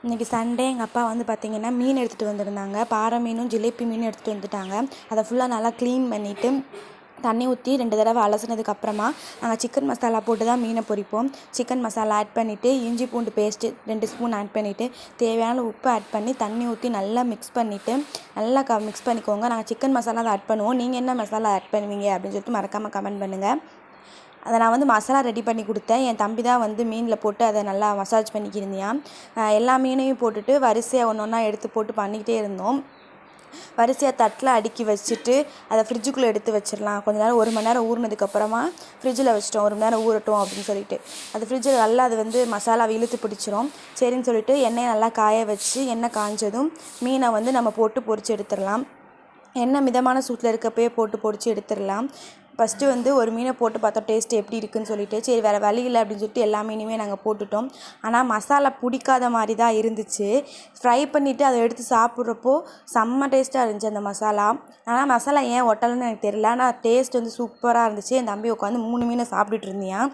இன்றைக்கி சண்டே எங்கள் அப்பா வந்து பார்த்திங்கன்னா மீன் எடுத்துகிட்டு வந்திருந்தாங்க. பாறை மீனும் ஜிலேபி மீனும் எடுத்துகிட்டு வந்துட்டாங்க. அதை ஃபுல்லாக நல்லா க்ளீன் பண்ணிவிட்டு தண்ணி ஊற்றி 2 தடவை அலசினதுக்கப்புறமா நாங்கள் சிக்கன் மசாலா போட்டு தான் மீனை பொரிப்போம். சிக்கன் மசாலா ஆட் பண்ணிவிட்டு இஞ்சி பூண்டு பேஸ்ட்டு 2 ஸ்பூன் ஆட் பண்ணிவிட்டு தேவையான உப்பு ஆட் பண்ணி தண்ணி ஊற்றி நல்லா மிக்ஸ் பண்ணிவிட்டு நல்லா மிக்ஸ் பண்ணிக்கோங்க. நாங்கள் சிக்கன் மசாலா தான் ஆட் பண்ணுவோம். நீங்கள் என்ன மசாலா ஆட் பண்ணுவீங்க அப்படின்னு சொல்லிட்டு மறக்காமல் கமெண்ட் பண்ணுங்கள். அதை நான் வந்து மசாலா ரெடி பண்ணி கொடுத்தேன். என் தம்பி தான் வந்து மீனில் போட்டு அதை நல்லா மசாஜ் பண்ணிக்கிருந்தான். எல்லா மீனையும் போட்டுட்டு வரிசையாக ஒன்று ஒன்றா எடுத்து போட்டு பண்ணிக்கிட்டே இருந்தோம். வரிசையாக தட்டில் அடுக்கி வச்சுட்டு அதை ஃப்ரிட்ஜுக்குள்ளே எடுத்து வச்சிடலாம். கொஞ்ச நேரம் 1 மணி நேரம் ஊறினதுக்கப்புறமா ஃப்ரிட்ஜில் வச்சிட்டோம். 1 மணி நேரம் ஊறட்டும் அப்படின்னு சொல்லிட்டு அது ஃப்ரிட்ஜில் நல்லா அது வந்து மசாலாவை இழுத்து பிடிச்சிரும். சரின்னு சொல்லிட்டு எண்ணெயை நல்லா காய வச்சு எண்ணெய் காஞ்சதும் மீனை வந்து நம்ம போட்டு பொரித்து எடுத்துடலாம். எண்ணெய் மிதமான சூட்டில் இருக்கப்பயே போட்டு பொரித்து எடுத்துடலாம். ஃபஸ்ட்டு வந்து ஒரு மீனை போட்டு பார்த்தோம் டேஸ்ட் எப்படி இருக்குதுன்னு சொல்லிட்டு, சரி வேறு வழி இல்லை அப்படின்னு சொல்லிட்டு எல்லா மீனையுமே நாங்கள் போட்டுட்டோம். ஆனால் மசாலா பிடிக்காத மாதிரி தான் இருந்துச்சு. ஃப்ரை பண்ணிவிட்டு அதை எடுத்து சாப்பிட்றப்போ செம்ம டேஸ்ட்டாக இருந்துச்சு அந்த மசாலா. ஆனால் மசாலா ஏன் ஒட்டலைன்னு எனக்கு தெரியல. ஆனால் டேஸ்ட் வந்து சூப்பராக இருந்துச்சு. என் தம்பி உட்காந்து 3 மீனை சாப்பிட்டுட்டு இருந்தியான்.